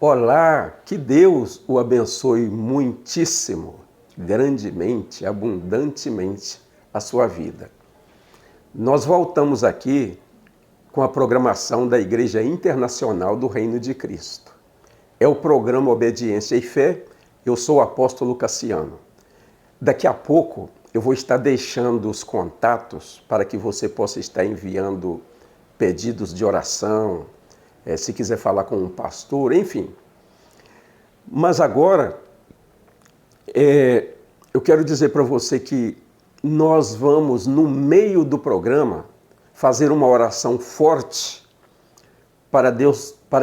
Olá, que Deus o abençoe muitíssimo, grandemente, abundantemente a sua vida. Nós voltamos aqui com a programação da Igreja Internacional do Reino de Cristo. É o programa Obediência e Fé. Eu sou o apóstolo Cassiano. Daqui a pouco eu vou estar deixando os contatos para que você possa estar enviando pedidos de oração, se quiser falar com um pastor, enfim. Mas agora, eu quero dizer para você que nós vamos, no meio do programa, fazer uma oração forte para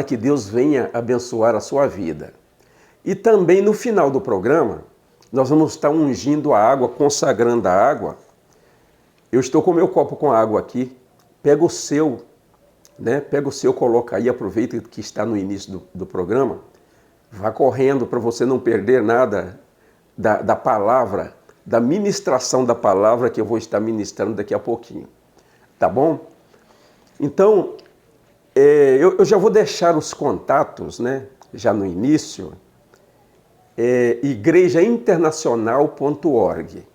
que Deus venha abençoar a sua vida. E também no final do programa, nós vamos estar ungindo a água, consagrando a água. Eu estou com o meu copo com água aqui, pega o seu, coloca aí, aproveita que está no início do programa, vá correndo para você não perder nada da palavra, da ministração da palavra que eu vou estar ministrando daqui a pouquinho. Tá bom? Então, eu já vou deixar os contatos, já no início, igrejainternacional.org,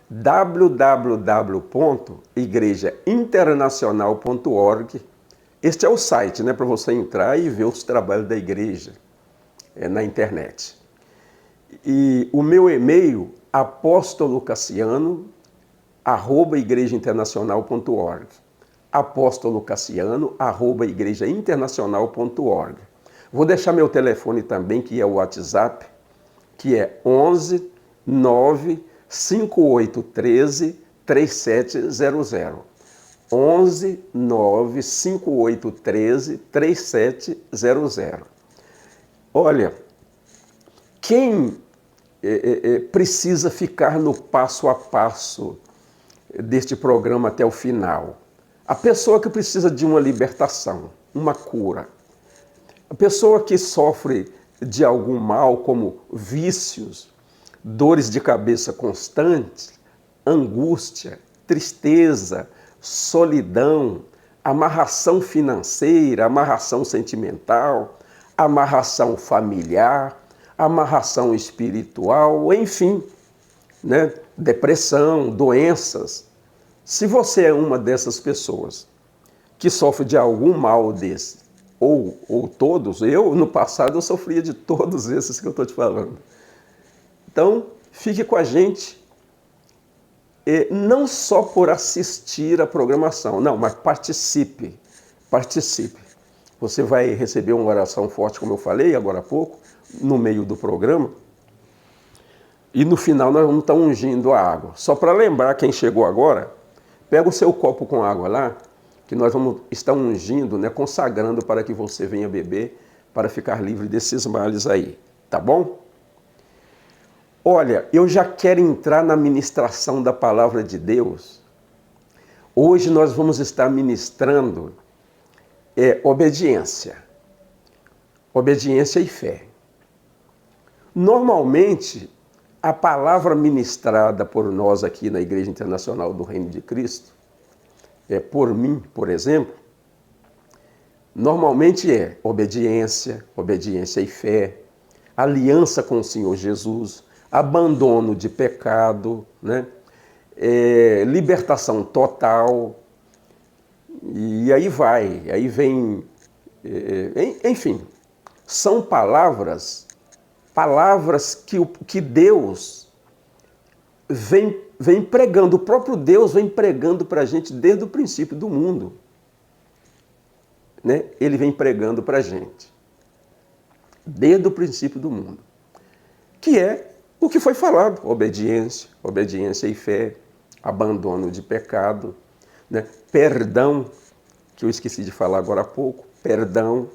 www.igrejainternacional.org. Este é o site, para você entrar e ver os trabalhos da igreja na internet. E o meu e-mail, apostolocassiano@igrejainternacional.org, apostolocassiano@igrejainternacional.org. Vou deixar meu telefone também, que é o WhatsApp, que é 11 9 5813 3700. 11 9 5813 3700. Olha, quem precisa ficar no passo a passo deste programa até o final? A pessoa que precisa de uma libertação, uma cura. A pessoa que sofre de algum mal, como vícios, dores de cabeça constantes, angústia, tristeza, solidão, amarração financeira, amarração sentimental, amarração familiar, amarração espiritual, enfim, depressão, doenças. Se você é uma dessas pessoas que sofre de algum mal desse, ou todos, no passado eu sofria de todos esses que eu estou te falando. Então, fique com a gente, não só por assistir a programação, não, mas participe. Você vai receber uma oração forte, como eu falei agora há pouco, no meio do programa. E no final nós vamos estar ungindo a água. Só para lembrar quem chegou agora, pega o seu copo com água lá, que nós vamos estar ungindo, consagrando para que você venha beber, para ficar livre desses males aí. Tá bom? Olha, eu já quero entrar na ministração da palavra de Deus. Hoje nós vamos estar ministrando obediência e fé. Normalmente, a palavra ministrada por nós aqui na Igreja Internacional do Reino de Cristo, por mim, por exemplo, normalmente é obediência e fé, aliança com o Senhor Jesus, abandono de pecado, libertação total. E aí vem, enfim, são palavras que Deus vem pregando, o próprio Deus vem pregando para a gente desde o princípio do mundo. Ele vem pregando para a gente, desde o princípio do mundo, que é o que foi falado: obediência e fé, abandono de pecado, perdão, que eu esqueci de falar agora há pouco, perdão.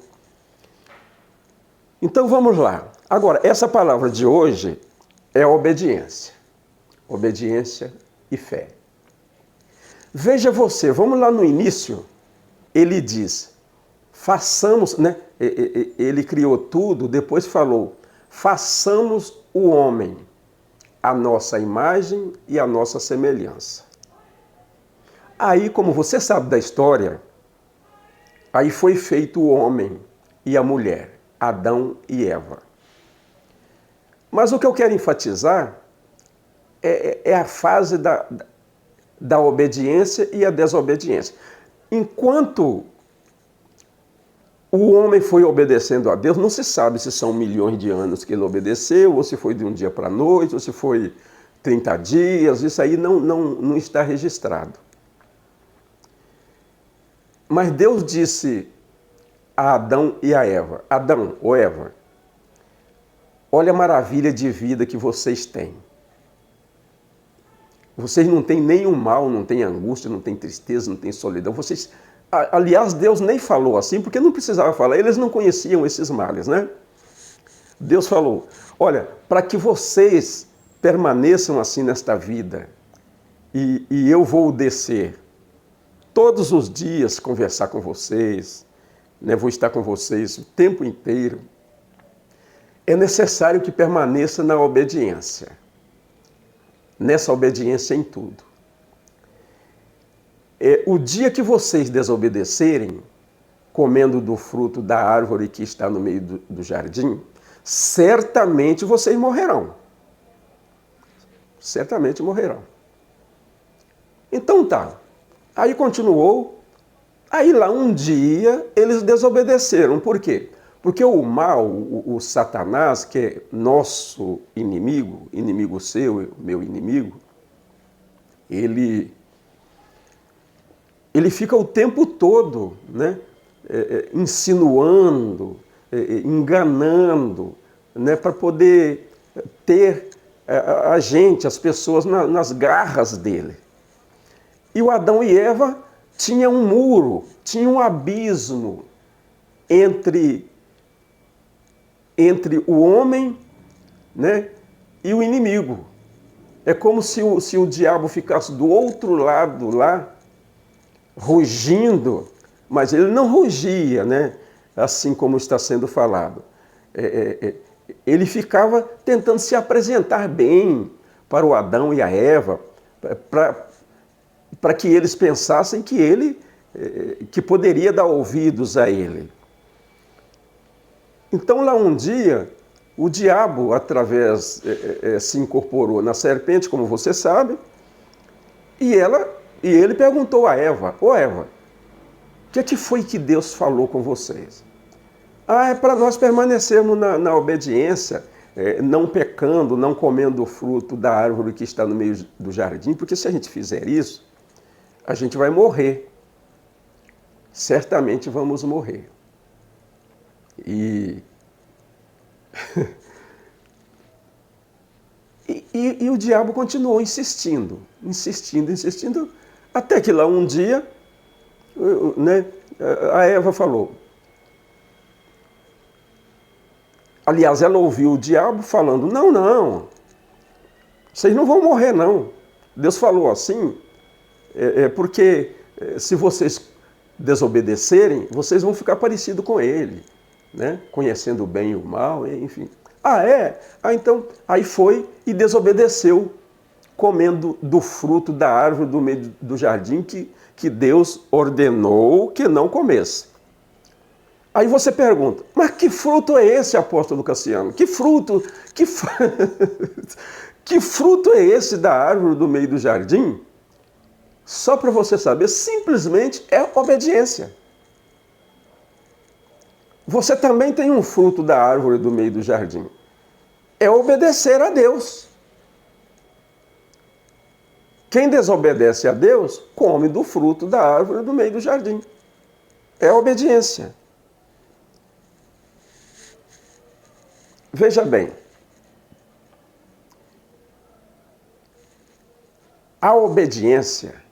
Então vamos lá. Agora, essa palavra de hoje é obediência e fé. Veja você, vamos lá no início, ele diz, façamos, ele criou tudo, depois falou, façamos o homem à nossa imagem e à nossa semelhança. Aí, como você sabe da história, aí foi feito o homem e a mulher, Adão e Eva. Mas o que eu quero enfatizar é a fase da obediência e a desobediência. Enquanto o homem foi obedecendo a Deus, não se sabe se são milhões de anos que ele obedeceu, ou se foi de um dia para a noite, ou se foi 30 dias, isso aí não está registrado. Mas Deus disse a Adão e a Eva: Adão ou Eva, olha a maravilha de vida que vocês têm. Vocês não têm nenhum mal, não têm angústia, não têm tristeza, não têm solidão. Vocês, aliás, Deus nem falou assim, porque não precisava falar. Eles não conheciam esses males, né? Deus falou: olha, para que vocês permaneçam assim nesta vida, e eu vou descer todos os dias conversar com vocês, né? Vou estar com vocês o tempo inteiro. É necessário que permaneça na obediência. Nessa obediência em tudo. O dia que vocês desobedecerem, comendo do fruto da árvore que está no meio do jardim, certamente vocês morrerão. Certamente morrerão. Então tá. Aí continuou. Aí lá um dia eles desobedeceram. Por quê? Porque o mal, o Satanás, que é nosso inimigo, inimigo seu, meu inimigo, ele fica o tempo todo, né, insinuando, enganando, né, para poder ter a gente, as pessoas, nas garras dele. E o Adão e Eva tinham um muro, tinha um abismo entre o homem, né, e o inimigo. É como se o diabo ficasse do outro lado lá, rugindo, mas ele não rugia, né, assim como está sendo falado. Ele ficava tentando se apresentar bem para o Adão e a Eva, para que eles pensassem que poderia dar ouvidos a ele. Então, lá um dia, o diabo, se incorporou na serpente, como você sabe, e ele perguntou a Eva: ô Eva, o que foi que Deus falou com vocês? É para nós permanecermos na obediência, não pecando, não comendo o fruto da árvore que está no meio do jardim, porque se a gente fizer isso, a gente vai morrer. Certamente vamos morrer. E o diabo continuou insistindo, até que lá um dia, né, a Eva falou. Aliás, ela ouviu o diabo falando: não, vocês não vão morrer não. Deus falou assim, porque se vocês desobedecerem, vocês vão ficar parecidos com ele, né? Conhecendo o bem e o mal, enfim. Então, aí foi e desobedeceu, comendo do fruto da árvore do meio do jardim que Deus ordenou que não comesse. Aí você pergunta: mas que fruto é esse, apóstolo Cassiano? Que fruto é esse da árvore do meio do jardim? Só para você saber, simplesmente é obediência. Você também tem um fruto da árvore do meio do jardim. É obedecer a Deus. Quem desobedece a Deus, come do fruto da árvore do meio do jardim. É obediência. Veja bem. A obediência,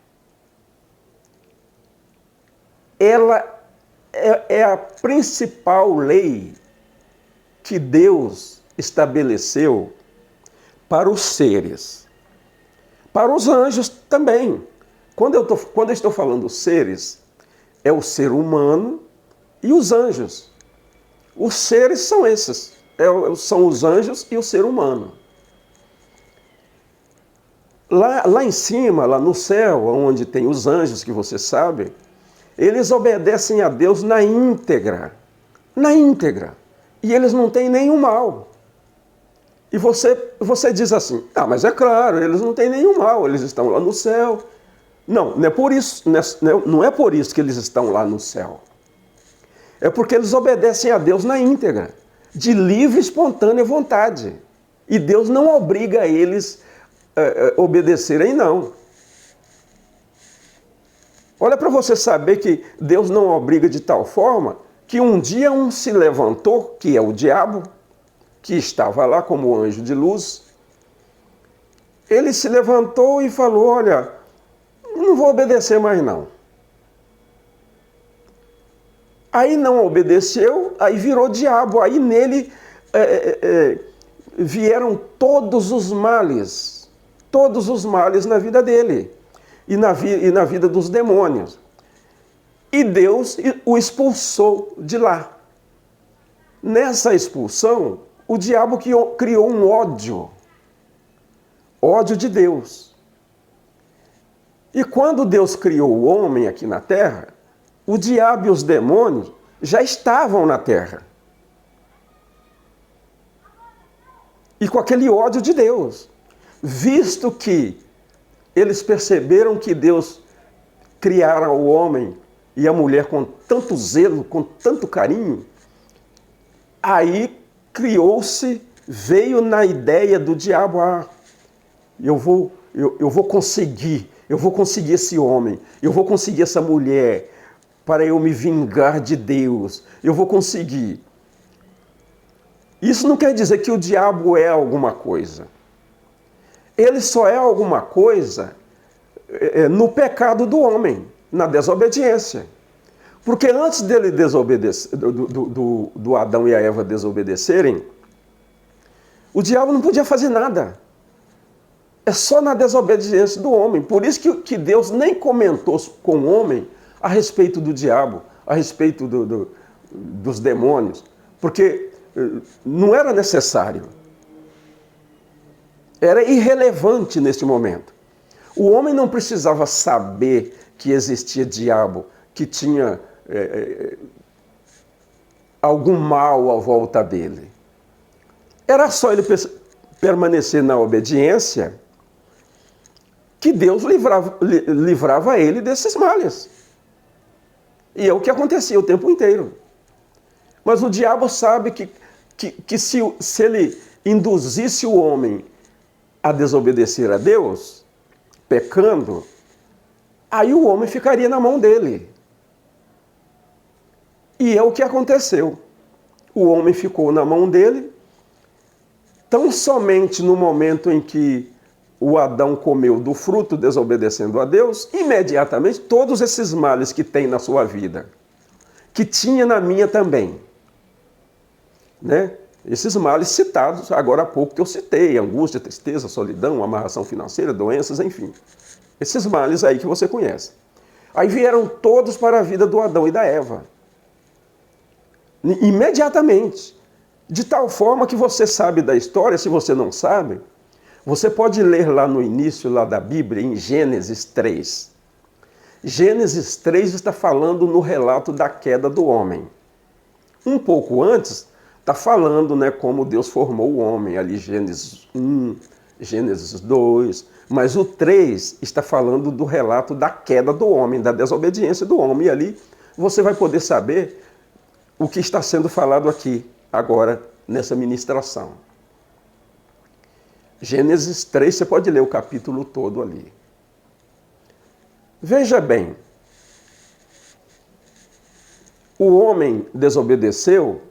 ela é a principal lei que Deus estabeleceu para os seres. Para os anjos também. Quando eu estou falando seres, é o ser humano e os anjos. Os seres são esses. São os anjos e o ser humano. Lá em cima, lá no céu, onde tem os anjos, que você sabe, eles obedecem a Deus na íntegra. Na íntegra. e eles não têm nenhum mal. E você diz assim, mas é claro, eles não têm nenhum mal, eles estão lá no céu. Não, não é por isso, não é por isso que eles estão lá no céu. É porque eles obedecem a Deus na íntegra, de livre e espontânea vontade. E Deus não obriga eles a obedecerem, não. Olha para você saber que Deus não obriga de tal forma que um dia um se levantou, que é o diabo, que estava lá como anjo de luz, ele se levantou e falou, olha, não vou obedecer mais não. Aí não obedeceu, aí virou diabo, aí nele vieram todos os males na vida dele e na vida dos demônios. E Deus o expulsou de lá. Nessa expulsão, o diabo criou um ódio de Deus. E quando Deus criou o homem aqui na terra, o diabo e os demônios já estavam na terra. E com aquele ódio de Deus, visto que eles perceberam que Deus criara o homem e a mulher com tanto zelo, com tanto carinho, aí veio na ideia do diabo, eu vou conseguir esse homem, eu vou conseguir essa mulher, para eu me vingar de Deus, eu vou conseguir. Isso não quer dizer que o diabo é alguma coisa. Ele só é alguma coisa no pecado do homem, na desobediência. Porque antes dele desobedecer, do Adão e a Eva desobedecerem, o diabo não podia fazer nada. É só na desobediência do homem. Por isso que Deus nem comentou com o homem a respeito do diabo, a respeito dos demônios, porque não era necessário. Era irrelevante neste momento. O homem não precisava saber que existia diabo, que tinha algum mal à volta dele. Era só ele permanecer na obediência que Deus livrava ele desses males. E é o que acontecia o tempo inteiro. Mas o diabo sabe que se ele induzisse o homem a desobedecer a Deus, pecando, aí o homem ficaria na mão dele. E é o que aconteceu. O homem ficou na mão dele, tão somente no momento em que o Adão comeu do fruto desobedecendo a Deus, imediatamente todos esses males que tem na sua vida, que tinha na minha também, né? Esses males citados agora há pouco que eu citei, angústia, tristeza, solidão, amarração financeira, doenças, enfim. Esses males aí que você conhece. Aí vieram todos para a vida do Adão e da Eva. Imediatamente. De tal forma que você sabe da história, se você não sabe, você pode ler lá no início lá da Bíblia, em Gênesis 3. Gênesis 3 está falando no relato da queda do homem. Um pouco antes, está falando, né, como Deus formou o homem, ali Gênesis 1, Gênesis 2, mas o 3 está falando do relato da queda do homem, da desobediência do homem, e ali você vai poder saber o que está sendo falado aqui, agora, nessa ministração. Gênesis 3, você pode ler o capítulo todo ali. Veja bem, o homem desobedeceu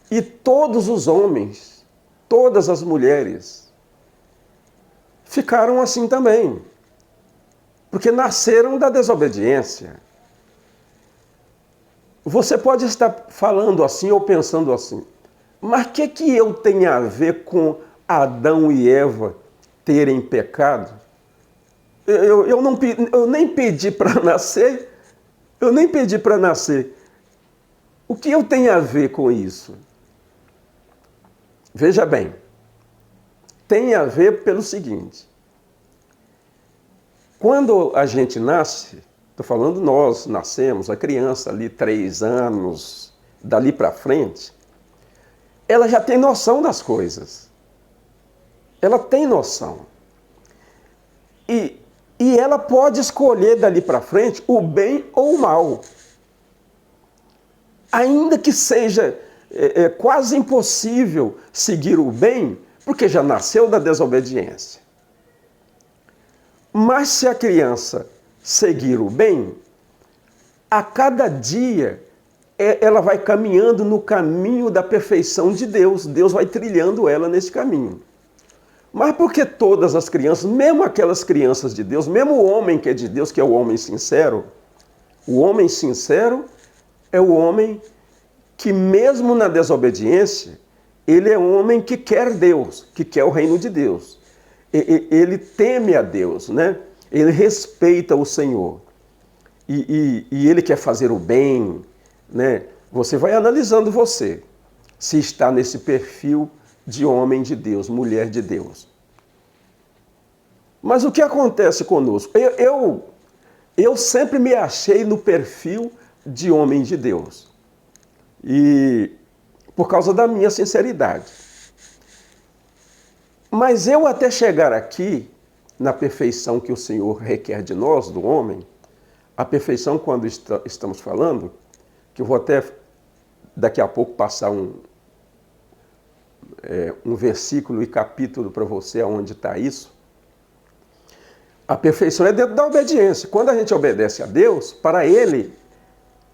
e todos os homens, todas as mulheres, ficaram assim também, porque nasceram da desobediência. Você pode estar falando assim ou pensando assim, mas o que eu tenho a ver com Adão e Eva terem pecado? Eu nem pedi para nascer, O que eu tenho a ver com isso? Veja bem, tem a ver pelo seguinte, quando a gente nasce, estou falando nós nascemos, a criança ali 3 anos, dali para frente, ela já tem noção das coisas. Ela tem noção. E ela pode escolher dali para frente o bem ou o mal. Ainda que seja quase impossível seguir o bem, porque já nasceu da desobediência. Mas se a criança seguir o bem, a cada dia ela vai caminhando no caminho da perfeição de Deus. Deus vai trilhando ela nesse caminho. Mas porque todas as crianças, mesmo aquelas crianças de Deus, mesmo o homem que é de Deus, que é o homem sincero é o homem que mesmo na desobediência, ele é um homem que quer Deus, que quer o reino de Deus. Ele teme a Deus, né? Ele respeita o Senhor. E ele quer fazer o bem, né? Você vai analisando você, se está nesse perfil de homem de Deus, mulher de Deus. Mas o que acontece conosco? Eu sempre me achei no perfil de homem de Deus. E por causa da minha sinceridade. Mas eu até chegar aqui, na perfeição que o Senhor requer de nós, do homem, a perfeição quando estamos falando, que eu vou até daqui a pouco passar um versículo e capítulo para você onde está isso. A perfeição é dentro da obediência. Quando a gente obedece a Deus, para Ele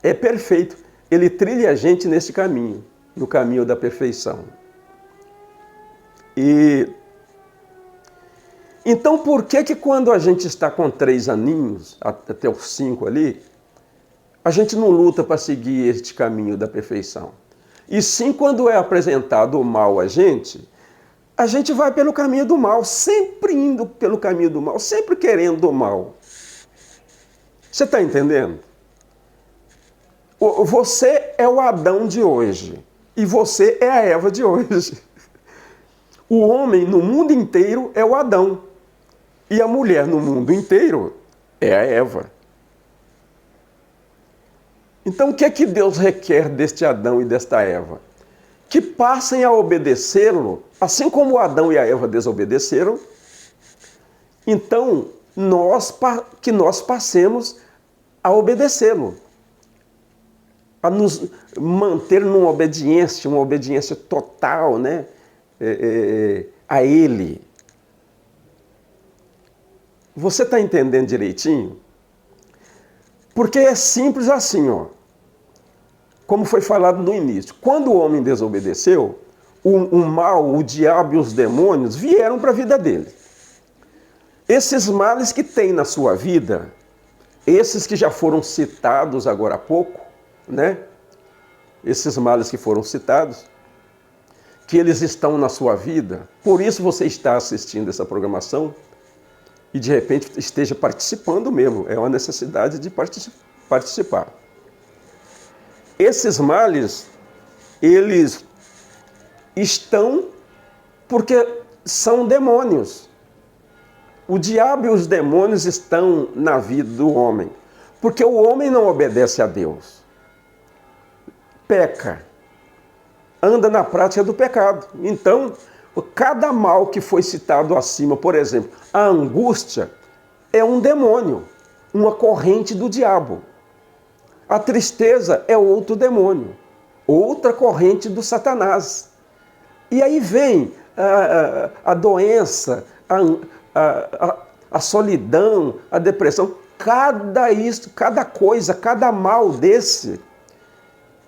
é perfeito. Ele trilha a gente nesse caminho, no caminho da perfeição. Então, por que quando a gente está com 3 aninhos, até os 5 ali, a gente não luta para seguir este caminho da perfeição? E sim, quando é apresentado o mal a gente vai pelo caminho do mal, sempre indo pelo caminho do mal, sempre querendo o mal. Você está entendendo? Você é o Adão de hoje e você é a Eva de hoje. O homem no mundo inteiro é o Adão e a mulher no mundo inteiro é a Eva. Então o que é que Deus requer deste Adão e desta Eva? Que passem a obedecê-lo, assim como o Adão e a Eva desobedeceram. Então, que nós passemos a obedecê-lo, a nos manter numa obediência, uma obediência total, né? A Ele. Você está entendendo direitinho? Porque é simples assim, ó. Como foi falado no início. Quando o homem desobedeceu, o mal, o diabo e os demônios vieram para a vida dele. Esses males que tem na sua vida, esses que já foram citados agora há pouco, né? Esses males que foram citados, que eles estão na sua vida, por isso você está assistindo essa programação e de repente esteja participando mesmo, é uma necessidade de participar. Esses males, eles estão porque são demônios. O diabo e os demônios estão na vida do homem, porque o homem não obedece a Deus. Peca, anda na prática do pecado. Então, cada mal que foi citado acima, por exemplo, a angústia é um demônio, uma corrente do diabo. A tristeza é outro demônio, outra corrente do Satanás. E aí vem a doença, a solidão, a depressão. Cada coisa, cada mal desse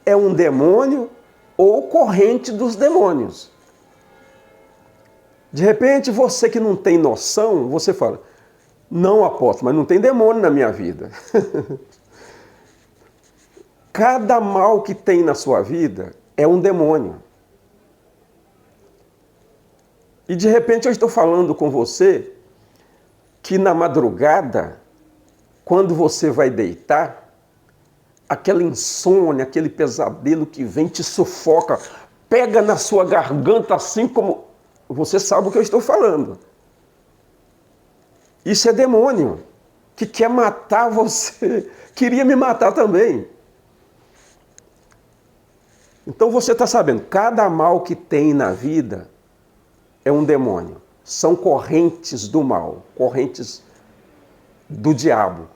é um demônio ou corrente dos demônios. De repente, você que não tem noção, você fala, não, apóstolo, mas não tem demônio na minha vida. Cada mal que tem na sua vida é um demônio. E de repente eu estou falando com você que na madrugada, quando você vai deitar, aquela insônia, aquele pesadelo que vem, te sufoca, pega na sua garganta assim como... Você sabe o que eu estou falando. Isso é demônio, que quer matar você. Queria me matar também. Então você está sabendo, cada mal que tem na vida é um demônio. São correntes do mal, correntes do diabo,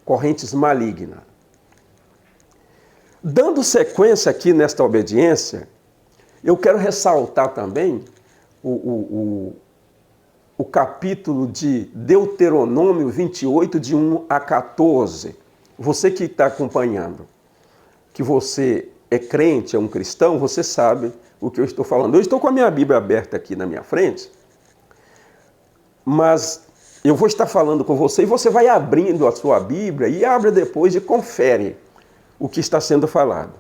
correntes malignas. Dando sequência aqui nesta obediência, eu quero ressaltar também o capítulo de Deuteronômio 28, de 1 a 14. Você que está acompanhando, que você é crente, é um cristão, você sabe o que eu estou falando. Eu estou com a minha Bíblia aberta aqui na minha frente, mas eu vou estar falando com você e você vai abrindo a sua Bíblia e abre depois e confere o que está sendo falado.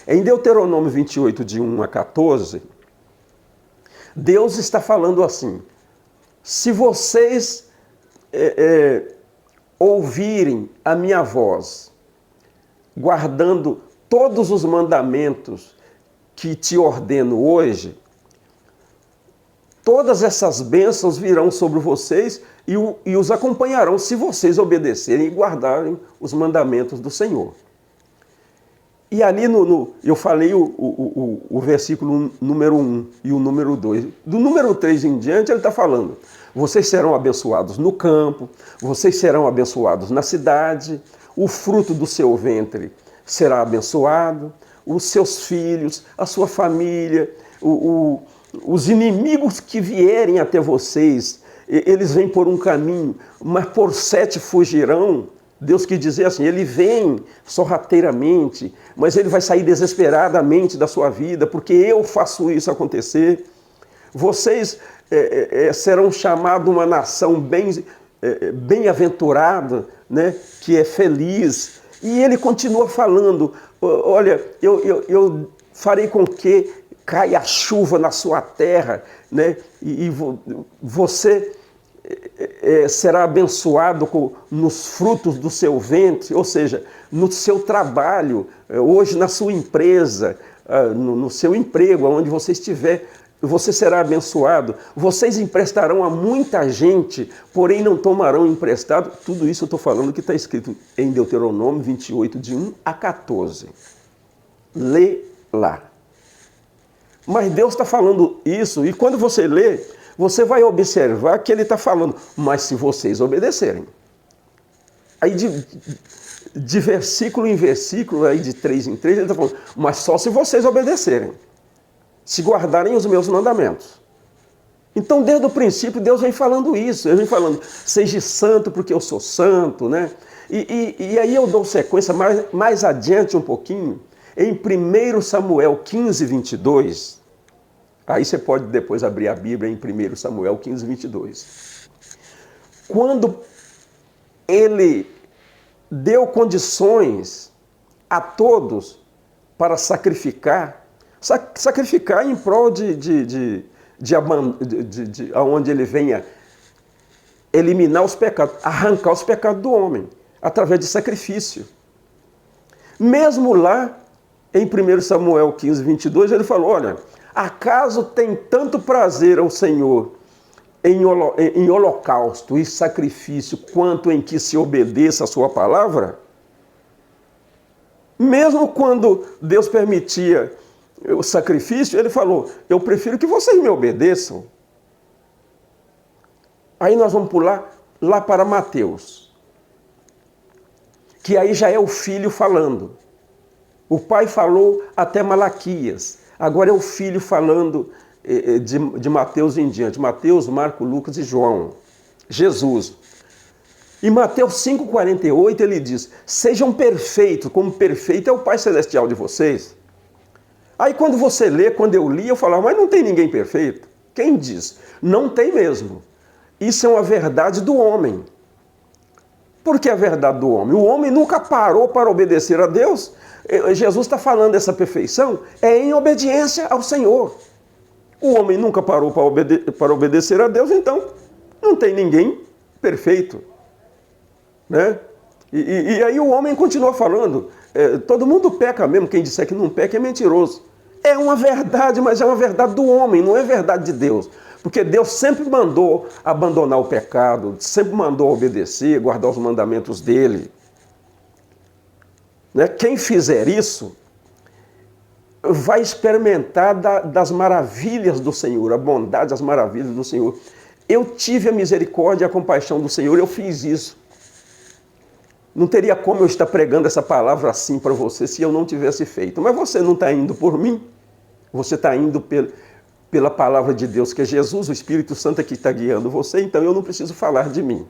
Em Deuteronômio 28, de 1 a 14, Deus está falando assim: se vocês ouvirem a minha voz, guardando todos os mandamentos que te ordeno hoje, todas essas bênçãos virão sobre vocês e os acompanharão se vocês obedecerem e guardarem os mandamentos do Senhor. E ali eu falei o versículo número 1 e o número 2. Do número 3 em diante, ele está falando: vocês serão abençoados no campo, vocês serão abençoados na cidade, o fruto do seu ventre será abençoado, os seus filhos, a sua família, os inimigos que vierem até vocês, eles vêm por um caminho, mas por 7 fugirão. Deus quis dizer assim, ele vem sorrateiramente, mas ele vai sair desesperadamente da sua vida, porque eu faço isso acontecer. Vocês serão chamados uma nação bem-aventurada, né, que é feliz. E ele continua falando, olha, eu farei com que caia a chuva na sua terra, né, e você será abençoado nos frutos do seu ventre, ou seja, no seu trabalho, hoje na sua empresa, no seu emprego, onde você estiver, você será abençoado. Vocês emprestarão a muita gente, porém não tomarão emprestado. Tudo isso eu estou falando que está escrito em Deuteronômio 28, de 1 a 14. Lê lá. Mas Deus está falando isso, e quando você lê, você vai observar que ele está falando, mas se vocês obedecerem. Aí de versículo em versículo, aí de 3 em 3, ele está falando, mas só se vocês obedecerem, se guardarem os meus mandamentos. Então, desde o princípio, Deus vem falando isso, ele vem falando, seja santo porque eu sou santo, né? E aí eu dou sequência mais adiante um pouquinho, em 1 Samuel 15, 22, aí você pode depois abrir a Bíblia em 1 Samuel 15, 22. Quando ele deu condições a todos para sacrificar em prol de onde ele venha eliminar os pecados, arrancar os pecados do homem, através de sacrifício. Mesmo lá, em 1 Samuel 15, 22, ele falou, olha, acaso tem tanto prazer ao Senhor em holocausto e sacrifício quanto em que se obedeça a sua palavra? Mesmo quando Deus permitia o sacrifício, ele falou, eu prefiro que vocês me obedeçam. Aí nós vamos pular lá para Mateus, que aí já é o filho falando. O pai falou até Malaquias, agora é o filho falando de Mateus em diante. Mateus, Marcos, Lucas e João. Jesus. Em Mateus 5,48 ele diz, sejam perfeitos, como perfeito é o Pai Celestial de vocês. Aí quando você lê, quando eu li, eu falava, mas não tem ninguém perfeito. Quem diz? Não tem mesmo. Isso é uma verdade do homem. Por que a verdade do homem? O homem nunca parou para obedecer a Deus. Jesus está falando dessa perfeição, é em obediência ao Senhor. O homem nunca parou para obedecer a Deus, então não tem ninguém perfeito. Né? E aí o homem continua falando, todo mundo peca mesmo, quem disser que não peca é mentiroso. É uma verdade, mas é uma verdade do homem, não é verdade de Deus. Porque Deus sempre mandou abandonar o pecado, sempre mandou obedecer, guardar os mandamentos dele. Né? Quem fizer isso, vai experimentar das maravilhas do Senhor, a bondade, as maravilhas do Senhor. Eu tive a misericórdia e a compaixão do Senhor, eu fiz isso. Não teria como eu estar pregando essa palavra assim para você se eu não tivesse feito. Mas você não está indo por mim, você está indo pela palavra de Deus, que é Jesus, o Espírito Santo que está guiando você, então eu não preciso falar de mim.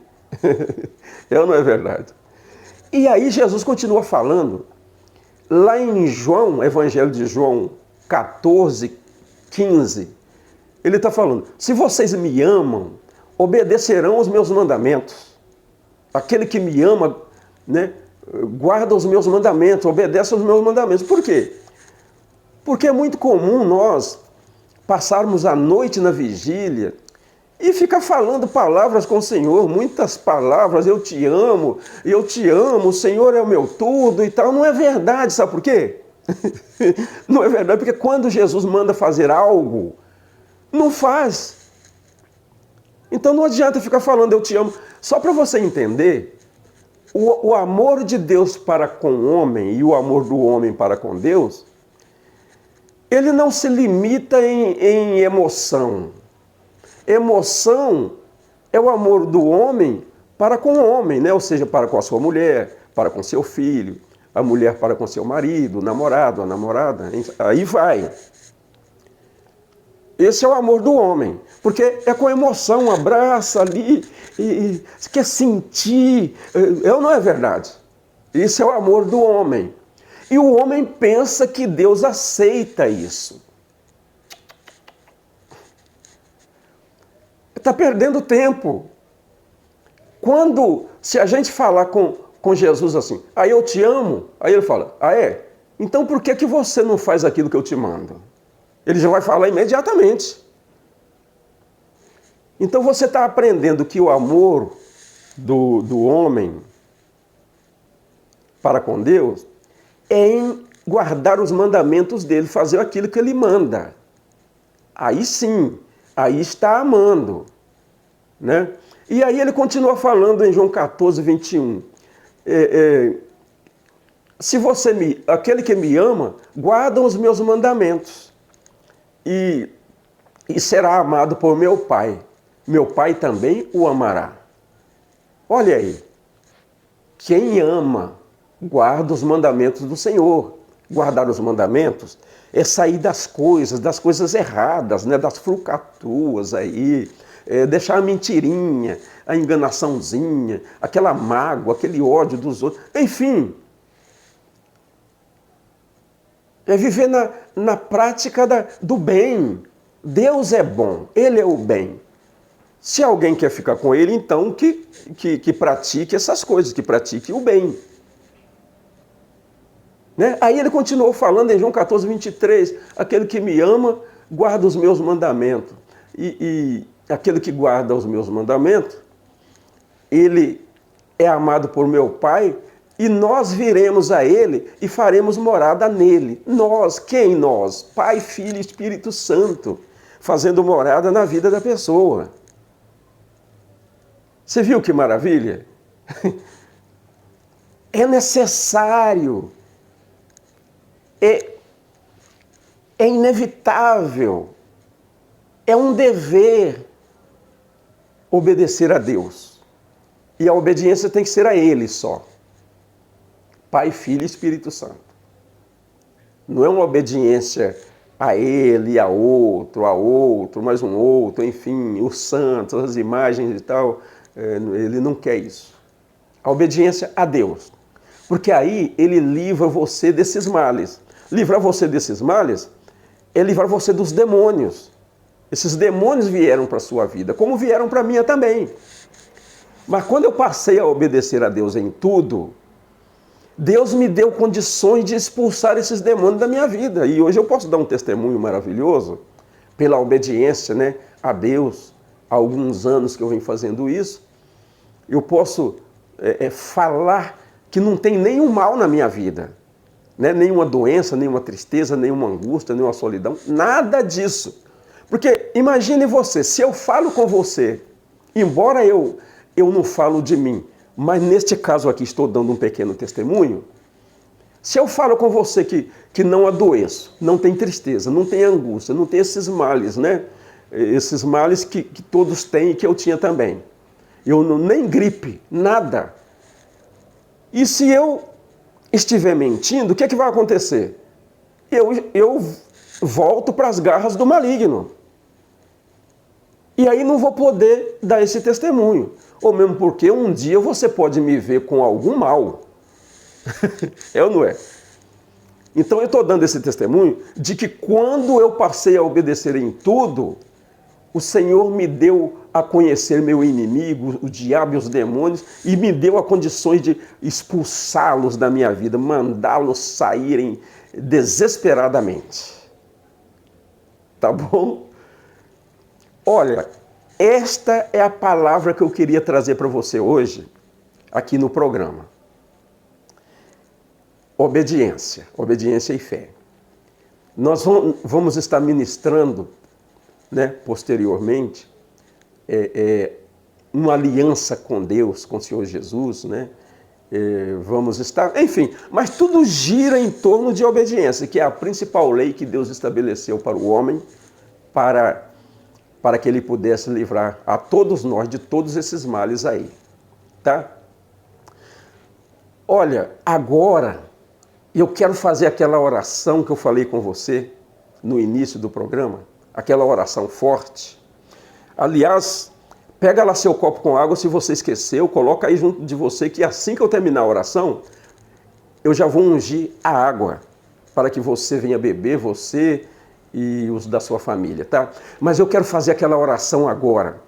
Não é verdade? E aí Jesus continua falando, lá em João, Evangelho de João 14, 15, ele está falando, se vocês me amam, obedecerão os meus mandamentos. Aquele que me ama, né, guarda os meus mandamentos, obedece aos meus mandamentos. Por quê? Porque é muito comum nós passarmos a noite na vigília e ficar falando palavras com o Senhor, muitas palavras, eu te amo, o Senhor é o meu tudo e tal. Não é verdade, sabe por quê? Não é verdade, porque quando Jesus manda fazer algo, não faz. Então não adianta ficar falando eu te amo. Só para você entender, o amor de Deus para com o homem e o amor do homem para com Deus, ele não se limita em emoção. Emoção é o amor do homem para com o homem, né? Ou seja, para com a sua mulher, para com seu filho, a mulher para com seu marido, o namorado, a namorada, aí vai. Esse é o amor do homem, porque é com emoção, abraça ali, e quer sentir, não é verdade? Isso é o amor do homem. E o homem pensa que Deus aceita isso. Está perdendo tempo. Se a gente falar com Jesus assim, aí eu te amo, aí ele fala, ah é? Então por que você não faz aquilo que eu te mando? Ele já vai falar imediatamente. Então você está aprendendo que o amor do homem para com Deus é em guardar os mandamentos dele, fazer aquilo que ele manda. Aí sim, aí está amando. Né? E aí ele continua falando em João 14, 21. Aquele que me ama, guarda os meus mandamentos. E será amado por meu Pai. Meu Pai também o amará. Olha aí. Quem ama, guarda os mandamentos do Senhor. Guardar os mandamentos é sair das coisas erradas, né? Das frucatuas aí, deixar a mentirinha, a enganaçãozinha, aquela mágoa, aquele ódio dos outros, enfim. É viver na prática do bem. Deus é bom, Ele é o bem. Se alguém quer ficar com Ele, então que pratique essas coisas, que pratique o bem. Né? Aí ele continuou falando em João 14, 23, aquele que me ama, guarda os meus mandamentos. E aquele que guarda os meus mandamentos, ele é amado por meu Pai, e nós viremos a Ele e faremos morada nele. Nós, quem nós? Pai, Filho e Espírito Santo, fazendo morada na vida da pessoa. Você viu que maravilha? É necessário, é inevitável, é um dever obedecer a Deus. E a obediência tem que ser a Ele só. Pai, Filho e Espírito Santo. Não é uma obediência a ele, a outro, mais um outro, enfim, os santos, as imagens e tal. Ele não quer isso. A obediência a Deus. Porque aí ele livra você desses males. Livrar você desses males é livrar você dos demônios. Esses demônios vieram para a sua vida, como vieram para a minha também. Mas quando eu passei a obedecer a Deus em tudo, Deus me deu condições de expulsar esses demônios da minha vida. E hoje eu posso dar um testemunho maravilhoso pela obediência, né, a Deus. Há alguns anos que eu venho fazendo isso. Eu posso falar que não tem nenhum mal na minha vida. Né? Nenhuma doença, nenhuma tristeza, nenhuma angústia, nenhuma solidão. Nada disso. Porque imagine você, se eu falo com você, embora eu não falo de mim, mas neste caso aqui estou dando um pequeno testemunho, Se eu falo com você que não adoeço, não tem tristeza, não tem angústia, não tem esses males, né? Esses males que todos têm e que eu tinha também. Eu não, nem gripe, nada. E se eu estiver mentindo, o que é que vai acontecer? Eu volto para as garras do maligno. E aí não vou poder dar esse testemunho. Ou mesmo porque um dia você pode me ver com algum mal. É ou não é? Então eu estou dando esse testemunho de que quando eu passei a obedecer em tudo, o Senhor me deu a conhecer meu inimigo, o diabo e os demônios, e me deu a condições de expulsá-los da minha vida, mandá-los saírem desesperadamente. Tá bom? Olha, esta é a palavra que eu queria trazer para você hoje, aqui no programa. Obediência, obediência e fé. Nós vamos estar ministrando, né, posteriormente, uma aliança com Deus, com o Senhor Jesus, né? Vamos estar, enfim, mas tudo gira em torno de obediência, que é a principal lei que Deus estabeleceu para o homem, para que ele pudesse livrar a todos nós de todos esses males aí, tá? Olha, agora eu quero fazer aquela oração que eu falei com você no início do programa, aquela oração forte. Aliás, pega lá seu copo com água, se você esqueceu, coloca aí junto de você, que assim que eu terminar a oração, eu já vou ungir a água, para que você venha beber, você e os da sua família, tá? Mas eu quero fazer aquela oração agora,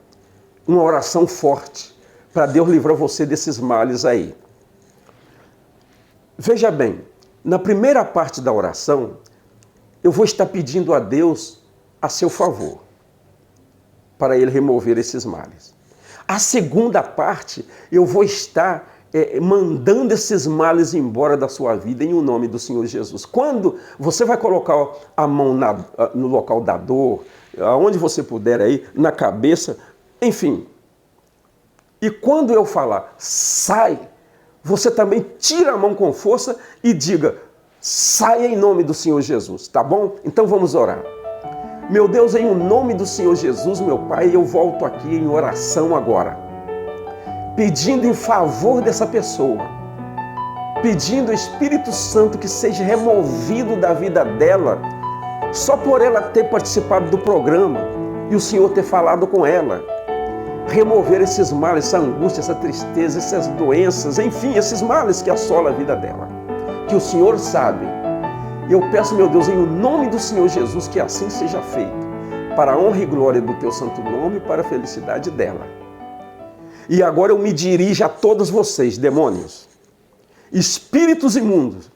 uma oração forte, para Deus livrar você desses males aí. Veja bem, na primeira parte da oração, eu vou estar pedindo a Deus a seu favor, para Ele remover esses males. A segunda parte, eu vou estar mandando esses males embora da sua vida em o nome do Senhor Jesus. Quando você vai colocar a mão no local da dor, aonde você puder aí, na cabeça, enfim. E quando eu falar, sai, você também tira a mão com força e diga, saia em nome do Senhor Jesus, tá bom? Então vamos orar. Meu Deus, em o nome do Senhor Jesus, meu Pai, eu volto aqui em oração agora, pedindo em favor dessa pessoa, pedindo ao Espírito Santo que seja removido da vida dela, só por ela ter participado do programa e o Senhor ter falado com ela. Remover esses males, essa angústia, essa tristeza, essas doenças, enfim, esses males que assolam a vida dela. Que o Senhor sabe. Eu peço, meu Deus, em nome do Senhor Jesus, que assim seja feito, para a honra e glória do Teu santo nome e para a felicidade dela. E agora eu me dirijo a todos vocês, demônios, espíritos imundos,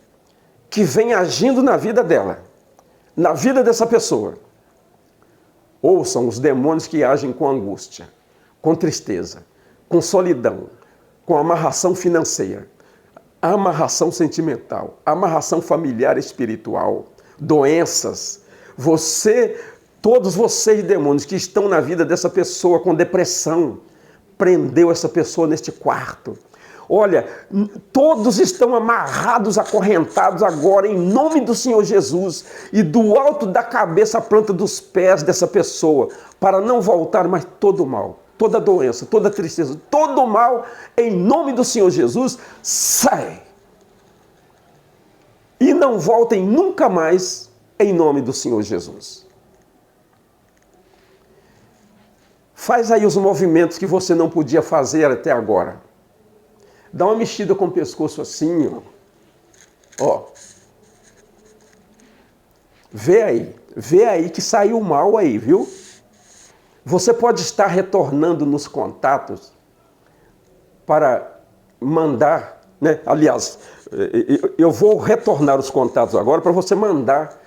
que vêm agindo na vida dela, na vida dessa pessoa. Ouçam os demônios que agem com angústia, com tristeza, com solidão, com amarração financeira, amarração sentimental, amarração familiar e espiritual, doenças. Todos vocês demônios que estão na vida dessa pessoa com depressão, prendeu essa pessoa neste quarto. Olha, todos estão amarrados, acorrentados agora em nome do Senhor Jesus e do alto da cabeça à planta dos pés dessa pessoa, para não voltar mais todo o mal. Toda doença, toda tristeza, todo mal, em nome do Senhor Jesus, sai. E não voltem nunca mais, em nome do Senhor Jesus. Faz aí os movimentos que você não podia fazer até agora. Dá uma mexida com o pescoço assim, ó. Vê aí que saiu mal aí, viu? Você pode estar retornando nos contatos para mandar, né? Aliás, eu vou retornar os contatos agora para você mandar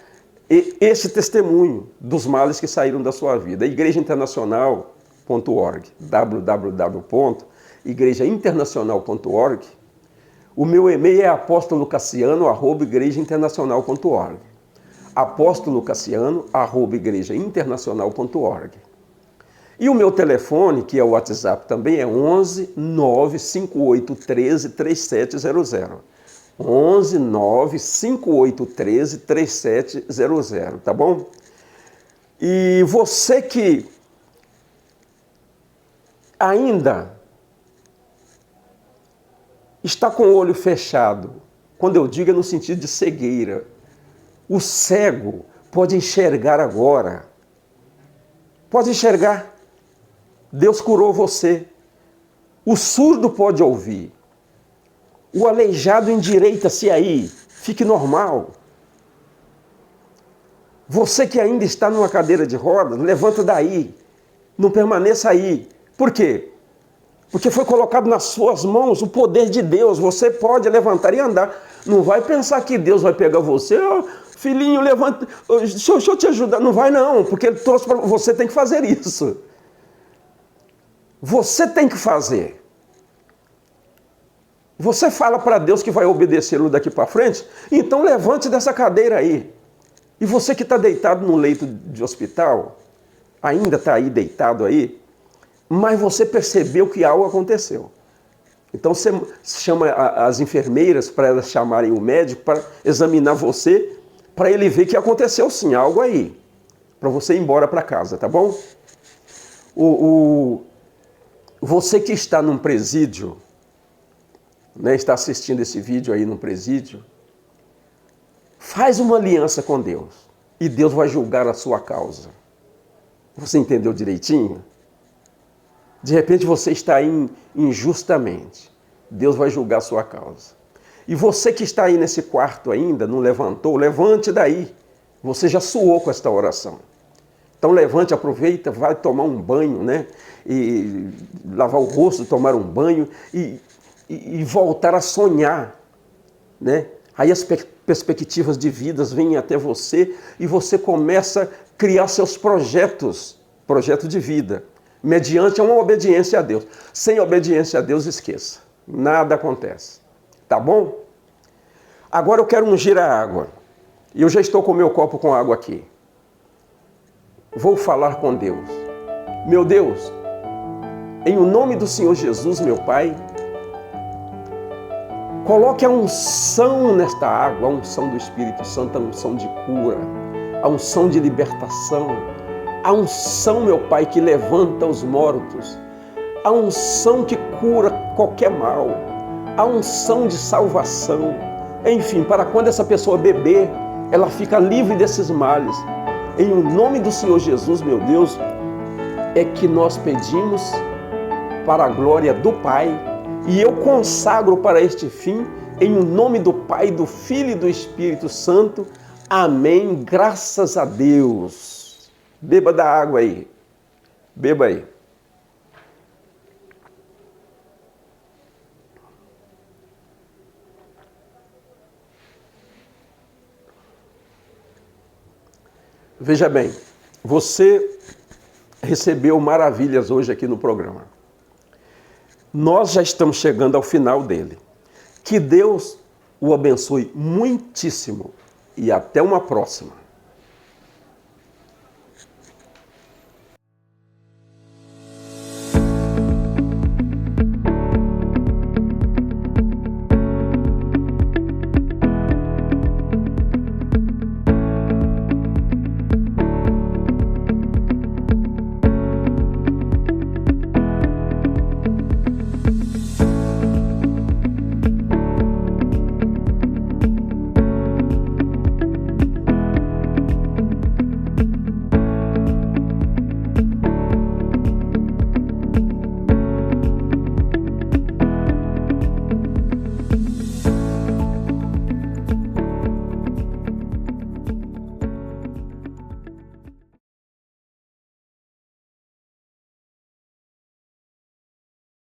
esse testemunho dos males que saíram da sua vida. igrejainternacional.org, www.igrejainternacional.org. O meu e-mail é apostolocassiano@igrejainternacional.org. apostolocassiano@igrejainternacional.org. E o meu telefone, que é o WhatsApp também, é 11 958 13 3700. 11 9 5813 3700, tá bom? E você que ainda está com o olho fechado, quando eu digo é no sentido de cegueira, o cego pode enxergar agora. Pode enxergar. Deus curou você. O surdo pode ouvir. O aleijado endireita-se aí. Fique normal. Você que ainda está numa cadeira de rodas, levanta daí. Não permaneça aí. Por quê? Porque foi colocado nas suas mãos o poder de Deus. Você pode levantar e andar. Não vai pensar que Deus vai pegar você. Oh, filhinho, levanta. Deixa eu te ajudar. Não vai não, porque Ele trouxe para você. Tem que fazer isso. Você tem que fazer. Você fala para Deus que vai obedecê-lo daqui para frente, então levante dessa cadeira aí. E você que está deitado no leito de hospital, ainda está aí deitado aí, mas você percebeu que algo aconteceu. Então você chama as enfermeiras para elas chamarem o médico para examinar você, para ele ver que aconteceu sim, algo aí, para você ir embora para casa, tá bom? Você que está num presídio, né, está assistindo esse vídeo aí num presídio, faz uma aliança com Deus e Deus vai julgar a sua causa. Você entendeu direitinho? De repente você está aí injustamente. Deus vai julgar a sua causa. E você que está aí nesse quarto ainda, não levantou, levante daí. Você já suou com esta oração. Então levante, aproveita, vai tomar um banho, né? E lavar o rosto, tomar um banho e voltar a sonhar, né? Aí as perspectivas de vidas vêm até você e você começa a criar seus projetos, projeto de vida, mediante uma obediência a Deus. Sem obediência a Deus, esqueça. Nada acontece. Tá bom? Agora eu quero ungir a água. E eu já estou com o meu copo com água aqui. Vou falar com Deus. Meu Deus, em o nome do Senhor Jesus, meu Pai, coloque a unção nesta água, a unção do Espírito Santo, a unção de cura, a unção de libertação, a unção, meu Pai, que levanta os mortos, a unção que cura qualquer mal, a unção de salvação. Enfim, para quando essa pessoa beber, ela fica livre desses males. Em o nome do Senhor Jesus, meu Deus, é que nós pedimos para a glória do Pai, e eu consagro para este fim, em o nome do Pai, do Filho e do Espírito Santo. Amém. Graças a Deus. Beba da água aí. Beba aí. Veja bem, você recebeu maravilhas hoje aqui no programa. Nós já estamos chegando ao final dele. Que Deus o abençoe muitíssimo e até uma próxima.